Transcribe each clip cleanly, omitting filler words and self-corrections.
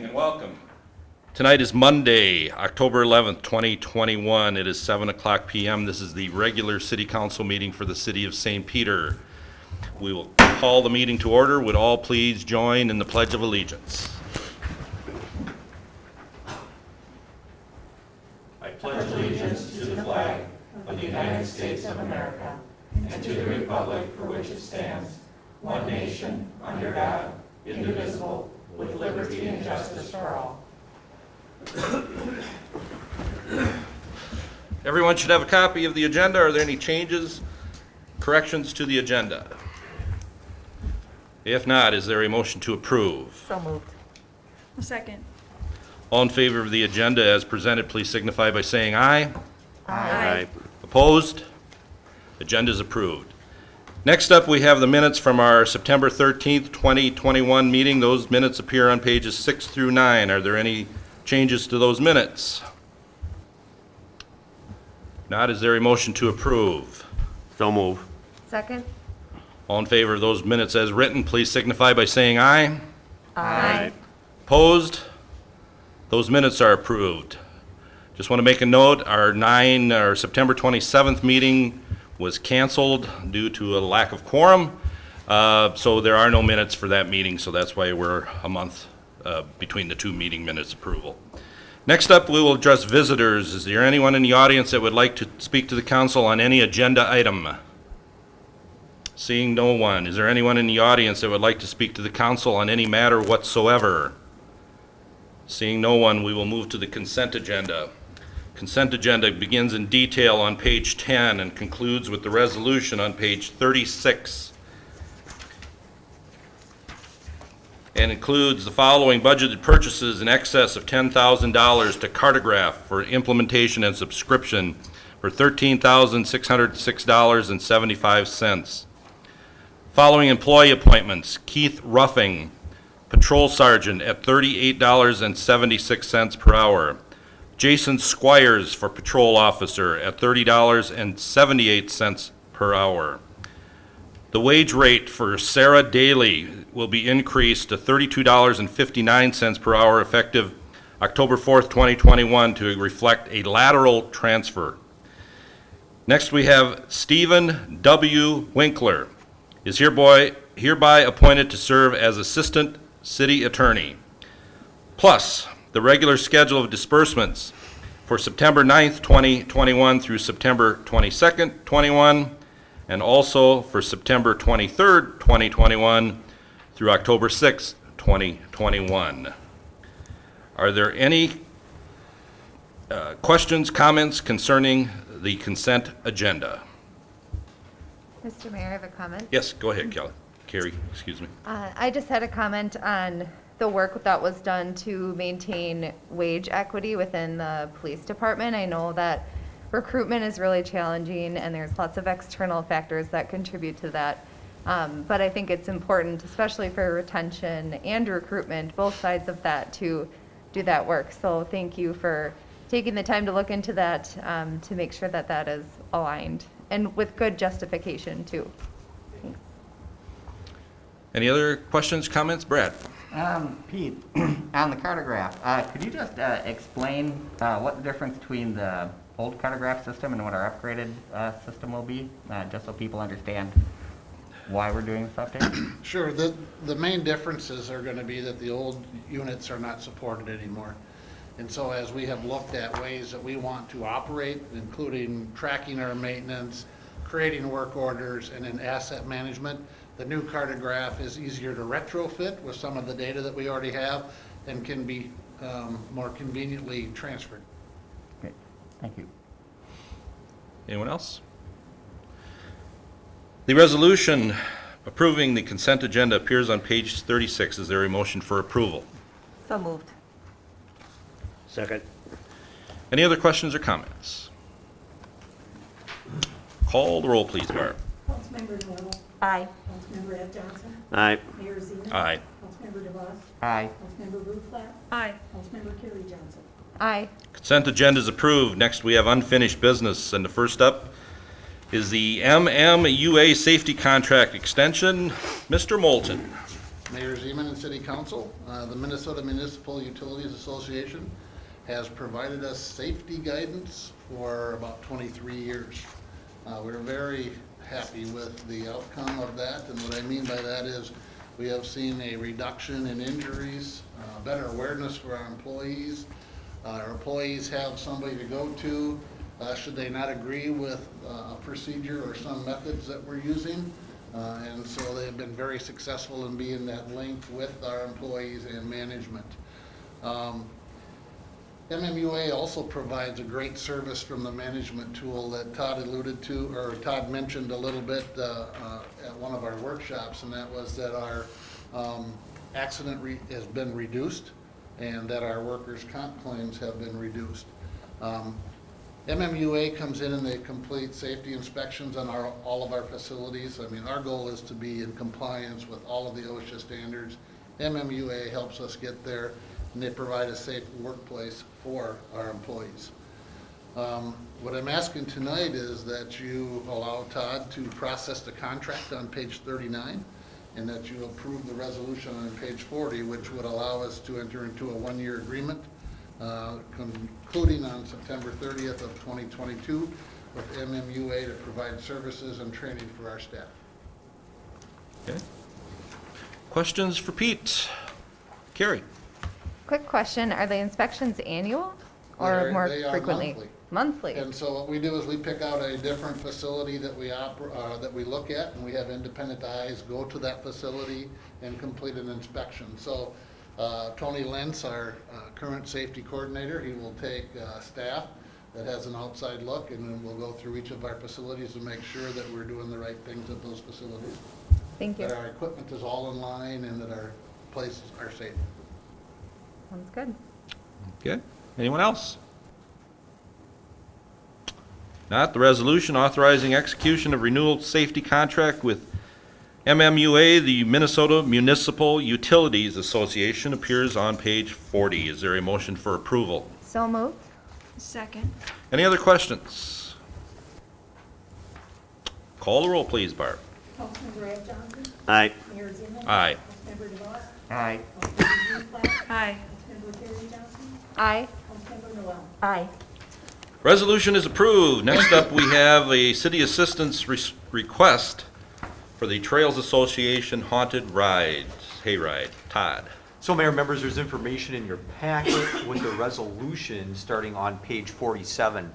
and welcome. Tonight is Monday, October 11th, 2021. It is 7 o'clock p.m. This is the regular City Council meeting for the City of St. Peter. We will call the meeting to order. Would all please join in the Pledge of Allegiance? I pledge allegiance to the flag of the United States of America and to the republic for which it stands, one nation, under God, indivisible, with liberty and justice for all. Everyone should have a copy of the agenda. Are there any changes, corrections to the agenda? If not, is there a motion to approve? So moved. A second. All in favor of the agenda as presented, please signify by saying aye. Aye. Opposed? Agenda is approved. Next up, we have the minutes from our September 13th, 2021 meeting. Those minutes appear on pages 6 through 9. Are there any changes to those minutes? Not, is there a motion to approve? So move. Second? All in favor of those minutes as written, please signify by saying aye. Aye. Opposed? Those minutes are approved. Just want to make a note, our September 27th meeting was canceled due to a lack of quorum. So there are no minutes for that meeting, so that's why we're a month between the two meeting minutes approval. Next up, we will address visitors. Is there anyone in the audience that would like to speak to the council on any agenda item? Seeing no one, is there anyone in the audience that would like to speak to the council on any matter whatsoever? Seeing no one, we will move to the consent agenda. Consent agenda begins in detail on page 10 and concludes with the resolution on page 36. And includes the following budgeted purchases in excess of $10,000 to Cartograph for implementation and subscription for $13,606.75. Following employee appointments: Keith Ruffing, Patrol Sergeant at $38.76 per hour. Jason Squires for Patrol Officer at $30.78 per hour. The wage rate for Sarah Daly will be increased to $32.59 per hour effective October 4th, 2021 to reflect a lateral transfer. Next we have Stephen W. Winkler is hereby appointed to serve as Assistant City Attorney. Plus, the regular schedule of disbursements for September 9th, 2021 through September 22nd, 21, and also for September 23rd, 2021 through October 6th, 2021. Are there any questions, comments concerning the consent agenda? Mr. Mayor, I have a comment. Yes, go ahead, Carrie, excuse me. I just had a comment on the work that was done to maintain wage equity within the police department. I know that recruitment is really challenging and there's lots of external factors that contribute to that. But I think it's important, especially for retention and recruitment, both sides of that, to do that work. So thank you for taking the time to look into that to make sure that that is aligned and with good justification too. Thanks. Any other questions, comments? Brad? Pete, on the Cartograph, could you just explain what the difference between the old Cartograph system and what our upgraded system will be, just so people understand why we're doing this update? Sure. The main differences are going to be that the old units are not supported anymore. And so as we have looked at ways that we want to operate, including tracking our maintenance, creating work orders, and then asset management, the new Cartograph is easier to retrofit with some of the data that we already have and can be more conveniently transferred. Great, thank you. Anyone else? The resolution approving the consent agenda appears on page 36. Is there a motion for approval? So moved. Second. Any other questions or comments? Call the roll, please, Barb. Councilmember Normal. Aye. Councilmember Ed Johnson. Aye. Mayor Zena. Aye. Councilmember DeVos. Aye. Councilmember Rutherford. Aye. Councilmember Carrie Johnson. Aye. Consent agenda is approved. Next, we have unfinished business, and the first up is the MMUA safety contract extension. Mr. Moulton. Mayor Zeman and City Council, the Minnesota Municipal Utilities Association has provided us safety guidance for about 23 years. We're very happy with the outcome of that, and what I mean by that is we have seen a reduction in injuries, better awareness for our employees. Our employees have somebody to go to should they not agree with a procedure or some methods that we're using. And so they've been very successful in being that link with our employees and management. MMUA also provides a great service from the management tool that Todd alluded to, or Todd mentioned a little bit at one of our workshops, and that was that our accident has been reduced and that our workers' comp claims have been reduced. MMUA comes in and they complete safety inspections on all of our facilities. I mean, our goal is to be in compliance with all of the OSHA standards. MMUA helps us get there, and they provide a safe workplace for our employees. What I'm asking tonight is that you allow Todd to process the contract on page 39, and that you approve the resolution on page 40, which would allow us to enter into a one-year agreement concluding on September 30th of 2022 with MMUA to provide services and training for our staff. Okay. Questions for Pete? Carrie? Quick question, are the inspections annual or more They are frequently? monthly. Monthly? And so what we do is we pick out a different facility that we look at, and we have independent eyes go to that facility and complete an inspection. So Tony Lentz, our current safety coordinator, he will take staff that has an outside look, and then we'll go through each of our facilities to make sure that we're doing the right things at those facilities. Thank you. That our equipment is all in line and that our places are safe. Sounds good. Okay. Anyone else? Not, the resolution authorizing execution of renewal safety contract with MMUA, the Minnesota Municipal Utilities Association, appears on page 40. Is there a motion for approval? So moved? Second. Any other questions? Call the roll, please, Barb. Councilmember Ed Johnson. Aye. Mayor Zeman. Aye. Councilmember DeVos. Aye. Councilmember Blumenthal. Aye. Councilmember Carrie Johnson. Aye. Councilmember Noel. Aye. Resolution is approved. Next up, we have a city assistance request for the Trails Association Haunted Rides, Hayride. Todd. So Mayor, members, there's information in your packet with the resolution starting on page 47.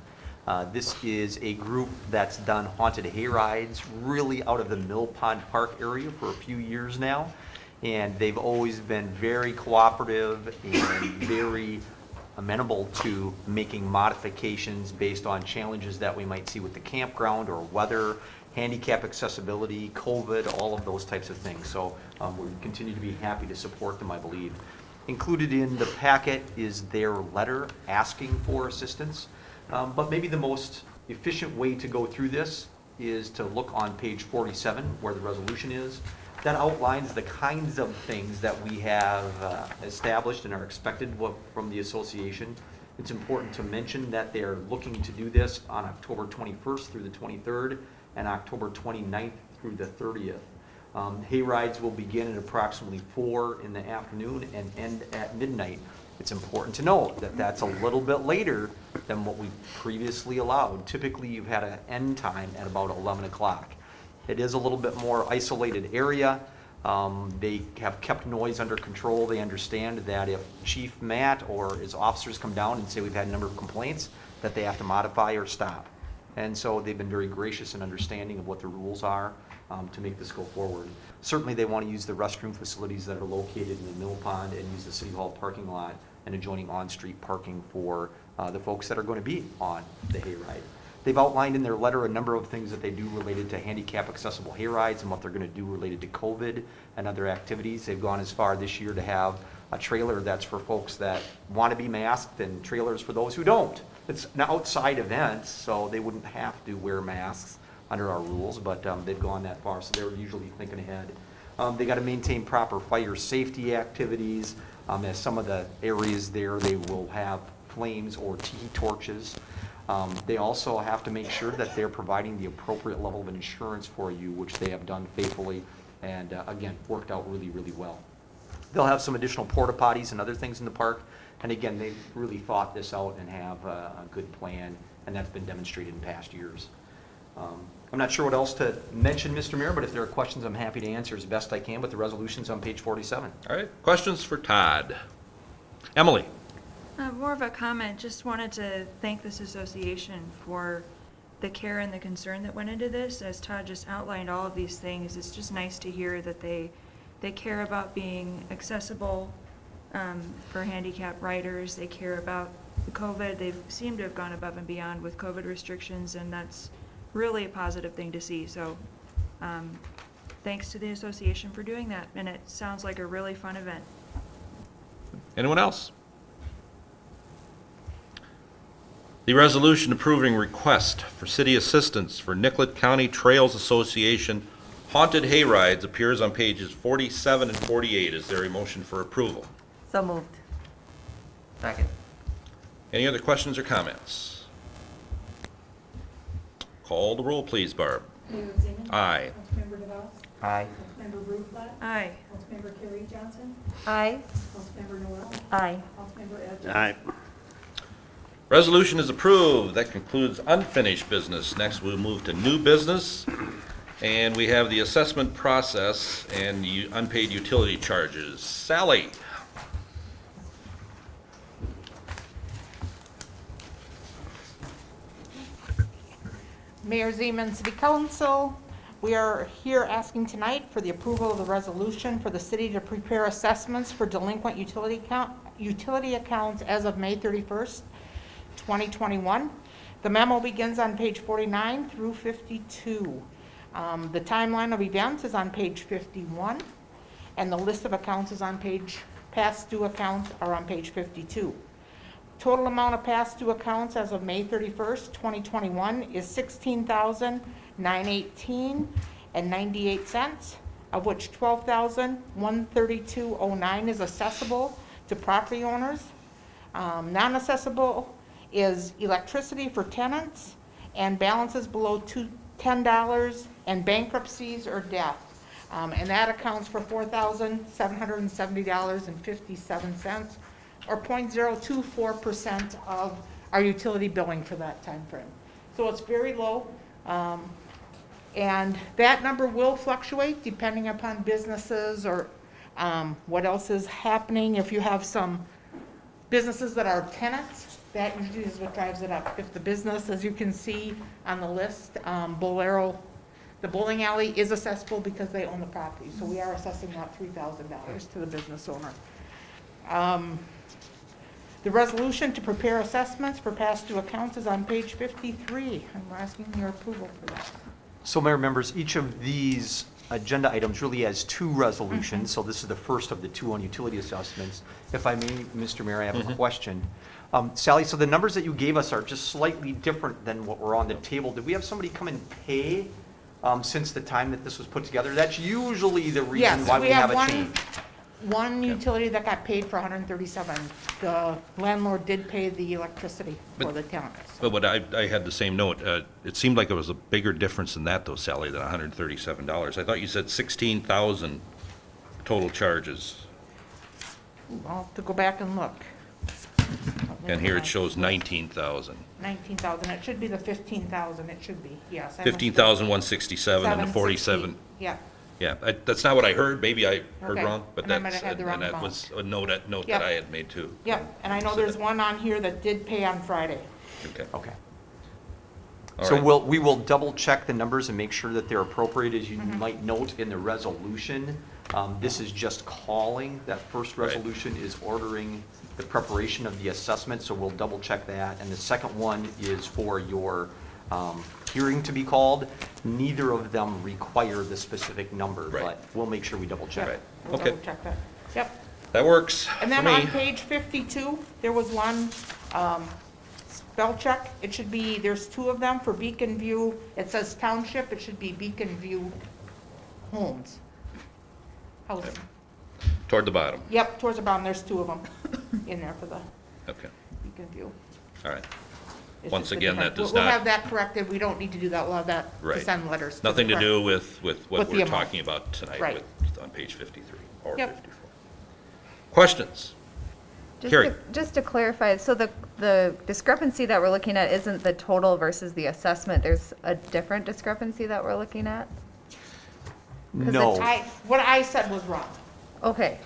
This is a group that's done haunted hayrides really out of the Mill Pond Park area for a few years now. And they've always been very cooperative and very amenable to making modifications based on challenges that we might see with the campground or weather, handicap accessibility, COVID, all of those types of things. So we continue to be happy to support them, I believe. Included in the packet is their letter asking for assistance. But maybe the most efficient way to go through this is to look on page 47 where the resolution is. That outlines the kinds of things that we have established and are expected from the association. It's important to mention that they're looking to do this on October 21st through the 23rd and October 29th through the 30th. Hayrides will begin at approximately 4 in the afternoon and end at midnight. It's important to note that that's a little bit later than what we previously allowed. Typically, you've had an end time at about 11 o'clock. It is a little bit more isolated area. They have kept noise under control. They understand that if Chief Matt or his officers come down and say we've had a number of complaints, that they have to modify or stop. And so they've been very gracious and understanding of what the rules are to make this go forward. Certainly they want to use the restroom facilities that are located in the Mill Pond and use the City Hall parking lot and adjoining on-street parking for the folks that are going to be on the hayride. They've outlined in their letter a number of things that they do related to handicap accessible hayrides and what they're going to do related to COVID and other activities. They've gone as far this year to have a trailer that's for folks that want to be masked and trailers for those who don't. It's an outside event, so they wouldn't have to wear masks under our rules, but they've gone that far, so they're usually thinking ahead. They got to maintain proper fire safety activities. As some of the areas there, they will have flames or tiki torches. They also have to make sure that they're providing the appropriate level of insurance for you, which they have done faithfully and again, worked out really, really well. They'll have some additional porta potties and other things in the park, and again, they really thought this out and have a good plan, and that's been demonstrated in past years. I'm not sure what else to mention, Mr. Mayor, but if there are questions, I'm happy to answer as best I can, but the resolution's on page 47. All right, questions for Todd? Emily? More of a comment, just wanted to thank this association for the care and the concern that went into this. As Todd just outlined all of these things, it's just nice to hear that they care about being accessible for handicapped riders. They care about COVID. They seem to have gone above and beyond with COVID restrictions, and that's really a positive thing to see. So thanks to the association for doing that, and it sounds like a really fun event. Anyone else? The resolution approving request for city assistance for Nicollet County Trails Association haunted hayrides appears on pages 47 and 48. Is there a motion for approval? So moved. Second. Any other questions or comments? Call the roll, please, Barb. Mayor Zeman. Aye. Councilmember DeVos. Aye. Councilmember Bruflat. Aye. Councilmember Carrie Johnson. Aye. Councilmember Noel. Aye. Councilmember Edwards. Aye. Resolution is approved. That concludes unfinished business. Next, we'll move to new business. And we have the assessment process and unpaid utility charges. Sally? Mayor Zeman, City Council, we are here asking tonight for the approval of the resolution for the city to prepare assessments for delinquent utility accounts as of May 31st, 2021. The memo begins on page 49 through 52. The timeline of events is on page 51, and the list of accounts is on past due accounts are on page 52. Total amount of past due accounts as of May 31st, 2021 is $16,918.98, of which $12,132.09 is accessible to property owners. Non-accessible is electricity for tenants and balances below $10 and bankruptcies or death. And that accounts for $4,770.57, or 0.024% of our utility billing for that time frame. So it's very low. And that number will fluctuate depending upon businesses or what else is happening. If you have some businesses that are tenants, that usually is what drives it up. If the business, as you can see on the list, Bolero, the bowling alley is accessible because they own the property. So we are assessing that $3,000 to the business owner. The resolution to prepare assessments for past due accounts is on page 53. I'm asking your approval for that. So, Mayor members, each of these agenda items really has two resolutions, so this is the first of the two on utility assessments. If I may, Mr. Mayor, I have a question. Sally, so the numbers that you gave us are just slightly different than what were on the table. Did we have somebody come and pay since the time that this was put together? That's usually the reason Yes, why we have a change. One utility that got paid for $137. The landlord did pay the electricity for the tenants. But what I had the same note. It seemed like it was a bigger difference than that, though, Sally, than $137. I thought you said 16,000 total charges. I'll have to go back and look. And here it shows 19,000. 19,000. It should be the 15,000. It should be, yes. 15,167 and the 47. Yeah. Yeah, that's not what I heard. Maybe I heard Okay. wrong, but And I might that's, have had the wrong and that amount. was a note Yep. that I had made too. Yep, and I know So there's that- one on here that did pay on Friday. Okay. Okay. All So right. we will double check the numbers and make sure that they're appropriate, as you might note in the resolution. This is just calling. That first Right. resolution is ordering the preparation of the assessment, so we'll double check that. And the second one is for your hearing to be called. Neither of them require the specific number, Right. but we'll make sure we double check. Right. We'll Okay. double check that. Yep. That works And for then on me. page 52, there was one spell check. It should be, there's two of them for Beacon View. It says Township, it should be Beacon View Homes. Housing. Toward the bottom. Yep, towards the bottom, there's two of them in there for the Okay. Beacon View. All right. It's Once just a again, different- that does We'll not- have that corrected. We don't need to do that. We'll have that to Right. send letters. the Nothing to correct- do with what With the we're amount. talking about tonight Right. on page 53 or Yep. 54. Questions? Carrie. Just to clarify, so the discrepancy that we're looking at isn't the total versus the assessment, there's a different discrepancy that we're looking at? 'Cause No. What I said was wrong. Okay.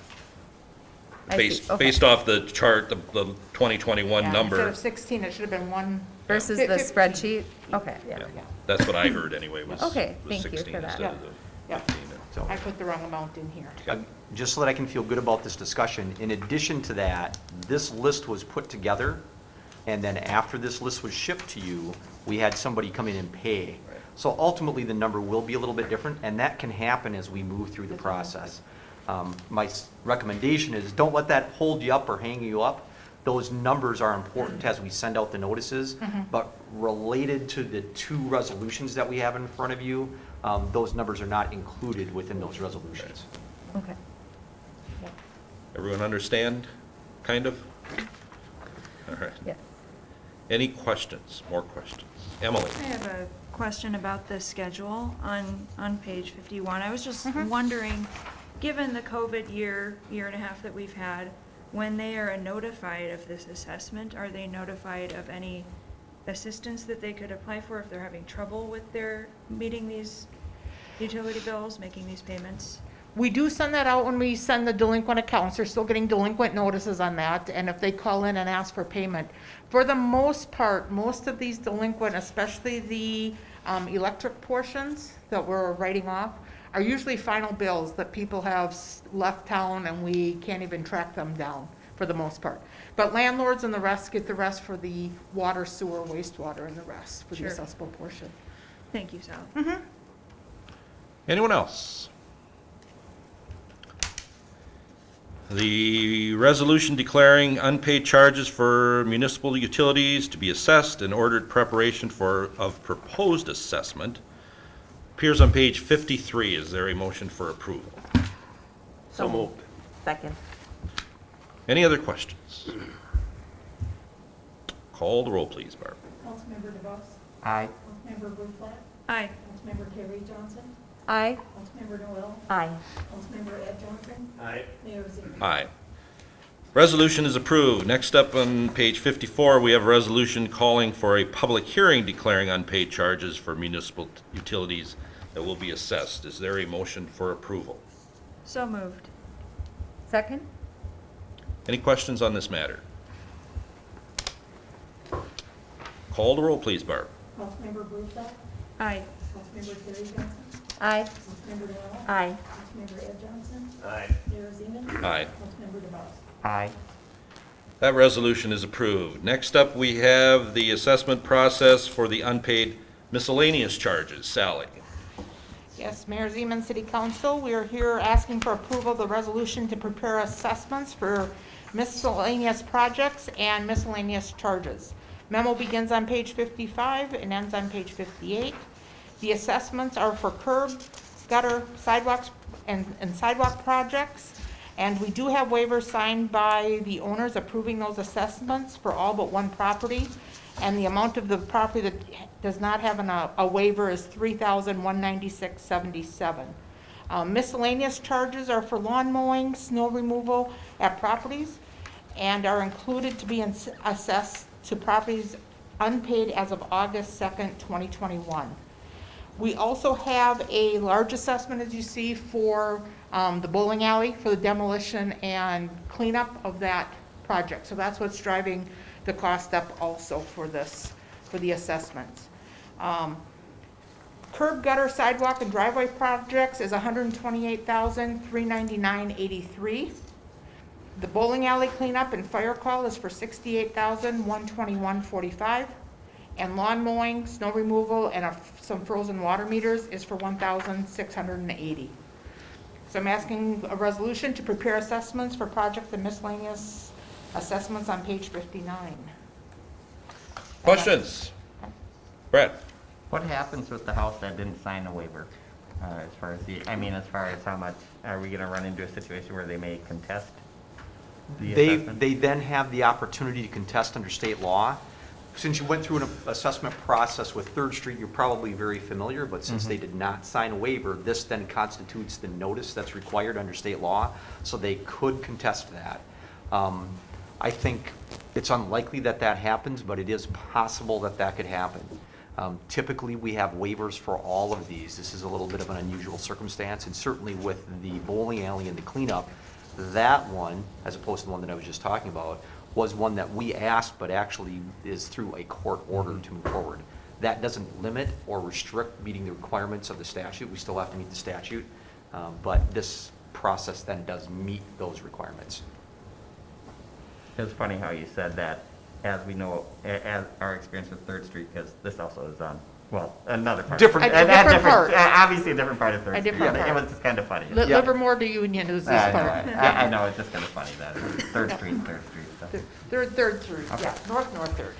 I see, Based, okay. based off the chart, the 2021 Yeah, number. Instead of 16, it should have been one. Versus the 15. spreadsheet? Okay. Yeah, Yeah. that's what I heard anyway, was Okay, was thank you 16 for that. instead of Yeah. the 15. So, I put the wrong amount in here. just so that I can feel good about this discussion, in addition to that, this list was put together, and then after this list was shipped to you, we had somebody come in and pay. Right. So ultimately, the number will be a little bit different, and that can happen as we move through the process. My recommendation is, don't let that hold you up or hang you up. Those numbers are important as we send out the notices, but related to the two resolutions that we have in front of you, those numbers are not included within those resolutions. Okay. Everyone understand, kind of? All right. Yes. Any questions, more questions? Emily? I have a question about the schedule on page 51. I was just wondering, given the COVID year and a half that we've had, when they are notified of this assessment, are they notified of any assistance that they could apply for if they're having trouble with their meeting these utility bills, making these payments? We do send that out when we send the delinquent accounts. They're still getting delinquent notices on that, and if they call in and ask for payment. For the most part, most of these delinquent, especially the electric portions that we're writing off, are usually final bills that people have left town and we can't even track them down, for the most part. But landlords and the rest get the rest for the water, sewer, wastewater, and the rest for the Sure. assessable portion. Thank you, Sal. Anyone else? The resolution declaring unpaid charges for municipal utilities to be assessed and ordered preparation of proposed assessment appears on page 53. Is there a motion for approval? So moved. Second. Any other questions? Call the roll, please, Barb. Councilmember DeBosse? Aye. Councilmember Bruflat? Aye. Councilmember Carrie Johnson? Aye. Councilmember Noel? Aye. Councilmember Ed Johnson? Aye. Mayor Zeman? Aye. Resolution is approved. Next up on page 54, we have a resolution calling for a public hearing declaring unpaid charges for municipal utilities that will be assessed. Is there a motion for approval? So moved. Second? Any questions on this matter? Call the roll, please, Barb. Councilmember Bruflat? Aye. Councilmember Carrie Johnson? Aye. Councilmember Noel? Aye. Councilmember Ed Johnson? Aye. Mayor Zeman? Aye. Councilmember DeBosse? Aye. That resolution is approved. Next up, we have the assessment process for the unpaid miscellaneous charges. Sally? Yes, Mayor Zeman, City Council, we are here asking for approval of the resolution to prepare assessments for miscellaneous projects and miscellaneous charges. Memo begins on page 55 and ends on page 58. The assessments are for curb, gutter, sidewalks, and sidewalk projects. And we do have waivers signed by the owners approving those assessments for all but one property. And the amount of the property that does not have a waiver is $3,196.77. Miscellaneous charges are for lawn mowing, snow removal at properties, and are included to be assessed to properties unpaid as of August 2nd, 2021. We also have a large assessment, as you see, for the bowling alley, for the demolition and cleanup of that project. So that's what's driving the cost up also for this, for the assessments. Curb, gutter, sidewalk, and driveway projects is $128,399.83. The bowling alley cleanup and fire call is for $68,121.45. And lawn mowing, snow removal, and some frozen water meters is for $1,680. So I'm asking a resolution to prepare assessments for project and miscellaneous assessments on page 59. Questions? Brett? What happens with the house that didn't sign a waiver? As far as as far as how much, are we gonna run into a situation where they may contest the assessment? They then have the opportunity to contest under state law. Since you went through an assessment process with Third Street, you're probably very familiar, but since they did not sign a waiver, this then constitutes the notice that's required under state law, so they could contest that. I think it's unlikely that that happens, but it is possible that that could happen. Typically, we have waivers for all of these. This is a little bit of an unusual circumstance, and certainly with the bowling alley and the cleanup, that one, as opposed to the one that I was just talking about, was one that we asked, but actually is through a court order to move forward. That doesn't limit or restrict meeting the requirements of the statute. We still have to meet the statute, but this process then does meet those requirements. It's funny how you said that, as we know, as our experience with Third Street, because this also is on, well, another part. Different- A different part. Obviously a different part of Third A Street. different It part. was just kind of funny. Li- Yeah. Livermore to Union is this part. I know, it's just kind of funny that Third Street, so. Third Street, Okay. yeah, north Third.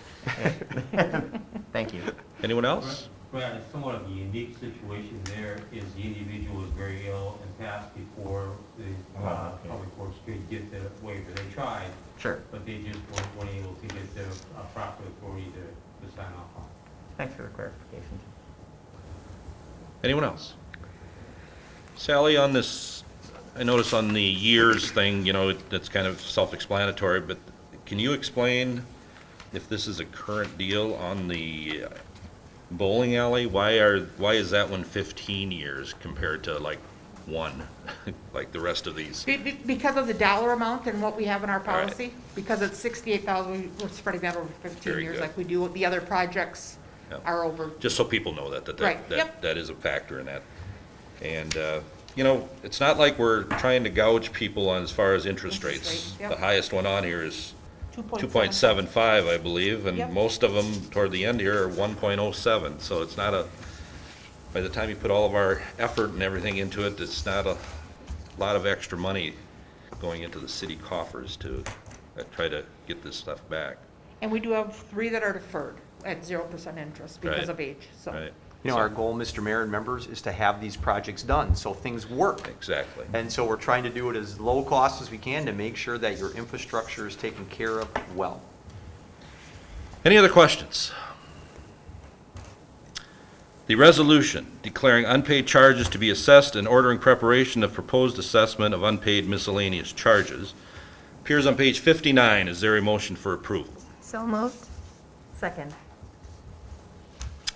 Thank you. Anyone else? Brad, it's somewhat of a unique situation there, is the individual was very ill and passed before the okay. public works could get the waiver. They tried, Sure. but they just weren't able to get the proper authority to sign off on. Thanks for the clarification. Anyone else? Sally, on this, I notice on the years thing, you know, that's kind of self-explanatory, but can you explain if this is a current deal on the bowling alley? Why is that one 15 years compared to like 1, like the rest of these? Because of the dollar amount and what we have in our All right. policy, because it's 68,000, we're spreading that over 15 Very years good. like we do with the other projects Yep. are over. Just so people know Right, yep. that is a factor in that. And, you know, it's not like we're trying to gouge people on as far as interest Interest rates. rate, yep. The highest one on here is 2.75. 2.75, I believe, Yep. and most of them toward the end here are 1.07. So it's not by the time you put all of our effort and everything into it, it's not a lot of extra money going into the city coffers to try to get this stuff back. And we do have 3 that are deferred at 0% interest because Right. of age, so. Right? You know, our goal, Mr. Mayor and members, is to have these projects done, so things work. Exactly. And so we're trying to do it as low cost as we can to make sure that your infrastructure is taken care of well. Any other questions? The resolution declaring unpaid charges to be assessed and ordering preparation of proposed assessment of unpaid miscellaneous charges appears on page 59. Is there a motion for approval? So moved. Second.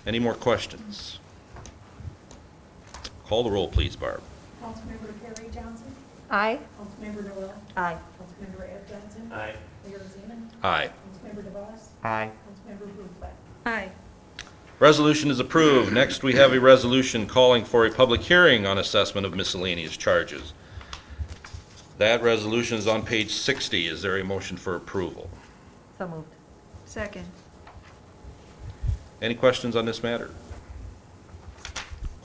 Any more questions? Call the roll, please, Barb. Councilmember Carrie Johnson, Aye. Councilmember Noel, Aye. Councilmember Ed Johnson. Aye. Mayor Zeman, Aye. Councilmember DeVos, Aye. Councilmember Bruflat. Aye. Resolution is approved. Next, we have a resolution calling for a public hearing on assessment of miscellaneous charges. That resolution is on page 60. Is there a motion for approval? So moved. Second. Any questions on this matter?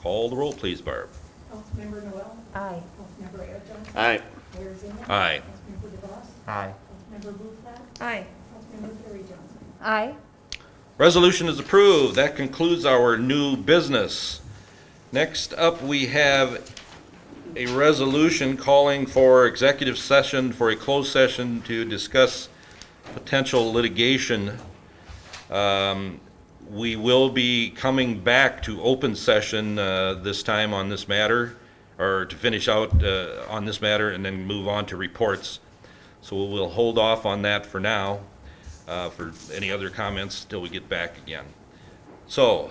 Call the roll, please, Barb. Councilmember Noel, Aye. Councilmember Ed Johnson. Aye. Mayor Zeman. Aye. Councilmember DeVos, Aye. Councilmember Bruflat, Aye. Councilmember Carrie Johnson. Aye. Resolution is approved. That concludes our new business. Next up, we have a resolution calling for executive session for a closed session to discuss potential litigation. We will be coming back to open session this time on this matter, or to finish out on this matter and then move on to reports. So we'll hold off on that for now, for any other comments till we get back again. So,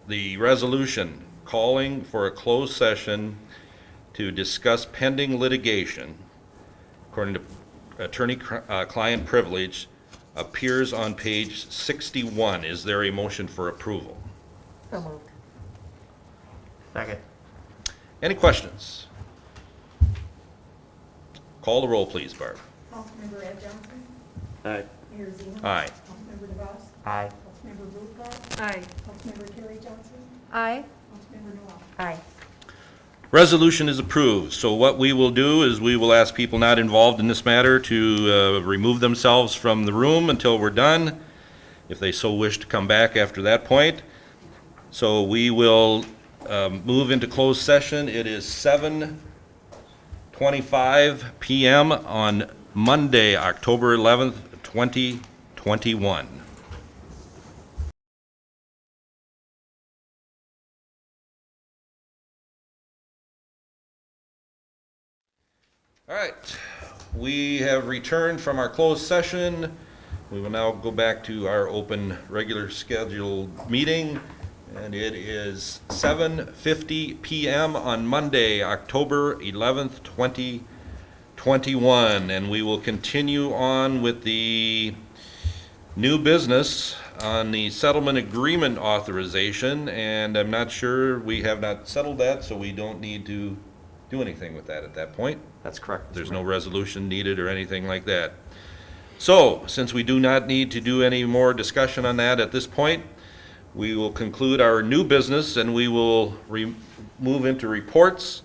the resolution calling for a closed session to discuss pending litigation, according to attorney-client privilege, appears on page 61. Is there a motion for approval? So moved. Second. Any questions? Call the roll, please, Barb. Councilmember Ed Johnson, Aye. Mayor Zeman. Aye. Councilmember DeVos, Aye. Councilmember Bruflat, Aye. Councilmember Carrie Johnson, Aye. Councilmember Noel. Aye. Resolution is approved. So what we will do is we will ask people not involved in this matter to remove themselves from the room until we're done, if they so wish to come back after that point. So we will move into closed session. It is 7:25 PM on Monday, October 11th, 2021. All right, we have returned from our closed session. We will now go back to our open, regular scheduled meeting, and it is 7:50 PM on Monday, October 11th, 2021, and we will continue on with the new business on the settlement agreement authorization, and I'm not sure, we have not settled that, so we don't need to do anything with that at that point. That's correct. Mr. There's no Mayor. resolution needed or anything like that. So, since we do not need to do any more discussion on that at this point, we will conclude our new business and we will move into reports.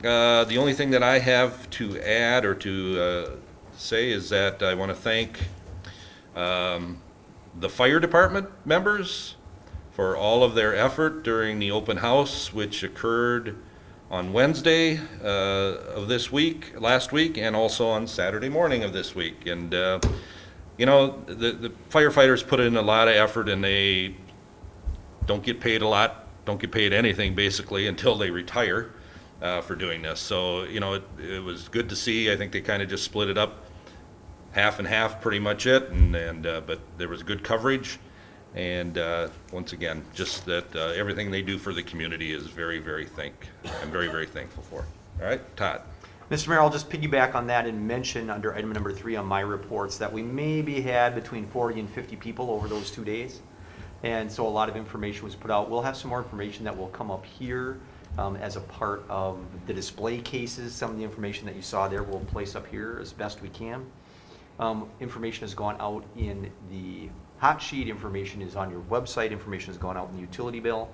The only thing that I have to add or to say is that I want to thank the fire department members for all of their effort during the open house, which occurred on Wednesday of this week, last week, and also on Saturday morning of this week. And, you know, the firefighters put in a lot of effort, and they don't get paid a lot, don't get paid anything basically until they retire for doing this. So, you know, it was good to see. I think they kind of just split it up half and half, pretty much it, but there was good coverage. And once again, just that everything they do for the community is I'm very, very thankful for. All right, Todd. Mr. Mayor, I'll just piggyback on that and mention under item number 3 on my reports that we maybe had between 40 and 50 people over those 2 days. And so a lot of information was put out. We'll have some more information that will come up here as a part of the display cases. Some of the information that you saw there we'll place up here as best we can. Information has gone out in the hot sheet, information is on your website, information has gone out in the utility bill.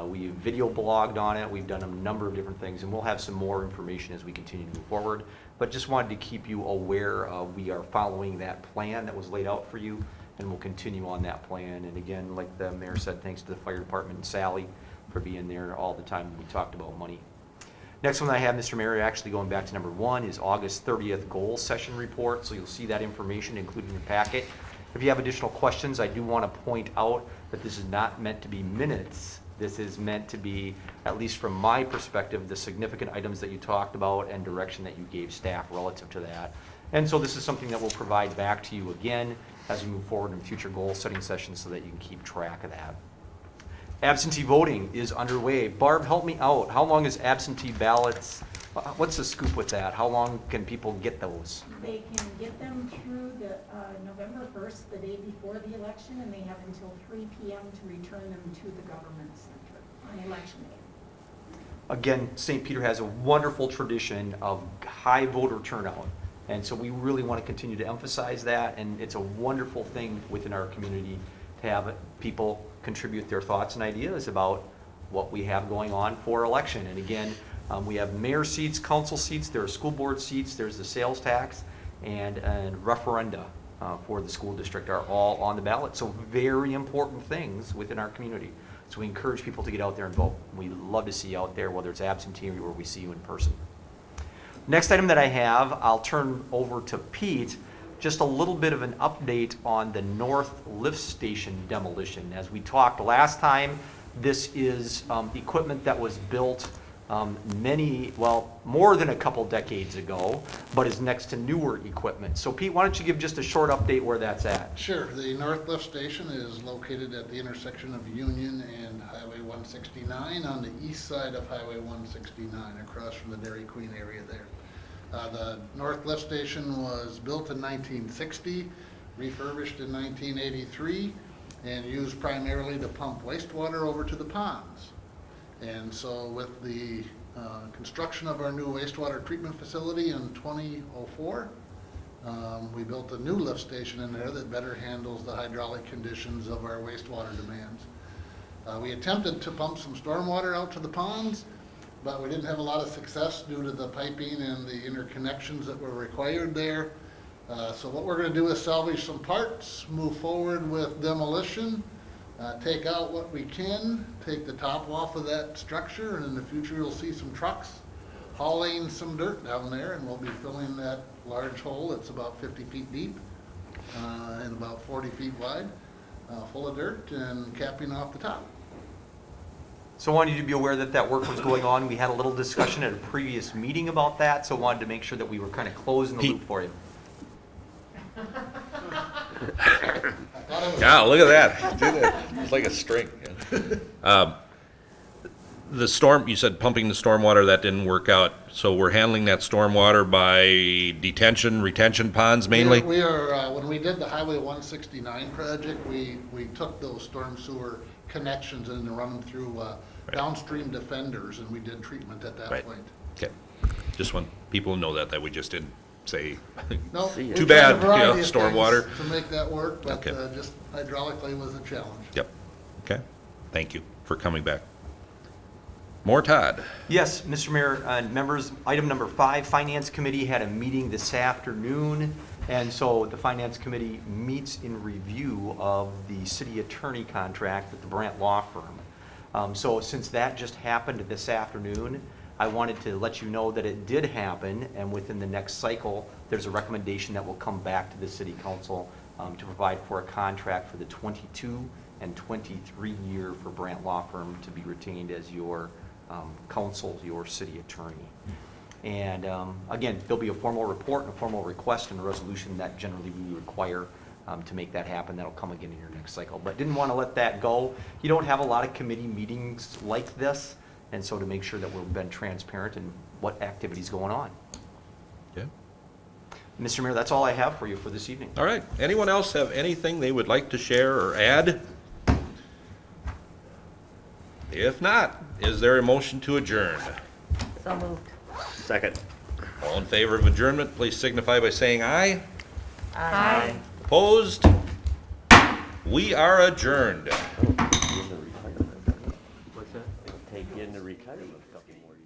We video blogged on it, we've done a number of different things, and we'll have some more information as we continue to move forward. But just wanted to keep you aware we are following that plan that was laid out for you, and we'll continue on that plan. And again, like the mayor said, thanks to the fire department and Sally for being there all the time when we talked about money. Next one I have, Mr. Mayor, actually going back to number 1, is August 30th goal session report. So you'll see that information included in your packet. If you have additional questions, I do want to point out that this is not meant to be minutes. This is meant to be, at least from my perspective, the significant items that you talked about and direction that you gave staff relative to that. And so this is something that we'll provide back to you again as we move forward in future goal setting sessions so that you can keep track of that. Absentee voting is underway. Barb, help me out. How long is absentee ballots? What's the scoop with that? How long can people get those? They can get them through the November 1st, the day before the election, and they have until 3 p.m. to return them to the government center on election day. Again, St. Peter has a wonderful tradition of high voter turnout. And so we really want to continue to emphasize that. And it's a wonderful thing within our community to have people contribute their thoughts and ideas about what we have going on for election. And again, we have mayor seats, council seats, there are school board seats, there's the sales tax, and referenda for the school district are all on the ballot. So very important things within our community. So we encourage people to get out there and vote. We love to see you out there, whether it's absentee or we see you in person. Next item that I have, I'll turn over to Pete. Just a little bit of an update on the North Lift Station demolition. As we talked last time, this is equipment that was built more than a couple decades ago, but is next to newer equipment. So Pete, why don't you give just a short update where that's at? Sure. The North Lift Station is located at the intersection of Union and Highway 169 on the east side of Highway 169, across from the Dairy Queen area there. The North Lift Station was built in 1960, refurbished in 1983, and used primarily to pump wastewater over to the ponds. And so with the construction of our new wastewater treatment facility in 2004, we built a new lift station in there that better handles the hydraulic conditions of our wastewater demands. We attempted to pump some stormwater out to the ponds, but we didn't have a lot of success due to the piping and the interconnections that were required there. So what we're going to do is salvage some parts, move forward with demolition, take out what we can, take the top off of that structure, and in the future you'll see some trucks hauling some dirt down there, and we'll be filling that large hole. It's about 50 feet deep and about 40 feet wide, full of dirt, and capping off the top. So I wanted you to be aware that that work was going on. We had a little discussion at a previous meeting about that, so wanted to make sure that we were kind of closing the loop for you. Yeah, look at that. It's like a string. The storm, you said pumping the stormwater, that didn't work out. So we're handling that stormwater by detention, retention ponds mainly? We are, when we did the Highway 169 project, we took those storm sewer connections and run them through downstream defenders, and we did treatment at that Right. point. Okay. Just want people to know that we just didn't say, No, Too we tried bad, a variety you know, of stormwater. things to make that work, but Okay. just hydraulically was a challenge. yep. Okay. Thank you for coming back. More Todd. Yes, Mr. Mayor and members, item number 5, Finance Committee had a meeting this afternoon, and so the Finance Committee meets in review of the city attorney contract with the Brandt Law Firm. So since that just happened this afternoon, I wanted to let you know that it did happen, and within the next cycle, there's a recommendation that will come back to the city council to provide for a contract for the 22 and 23 year for Brandt Law Firm to be retained as your counsel, your city attorney. And again, there'll be a formal report and a formal request and a resolution that generally we require to make that happen. That'll come again in your next cycle. But didn't want to let that go. You don't have a lot of committee meetings like this, and so to make sure that we've been transparent in what activity's going on. Yeah. Mr. Mayor, that's all I have for you for this evening. All right. Anyone else have anything they would like to share or add? If not, is there a motion to adjourn? So moved. Second. All in favor of adjournment, please signify by saying aye. Aye. Opposed? We are adjourned. Take you into retirement a couple more years.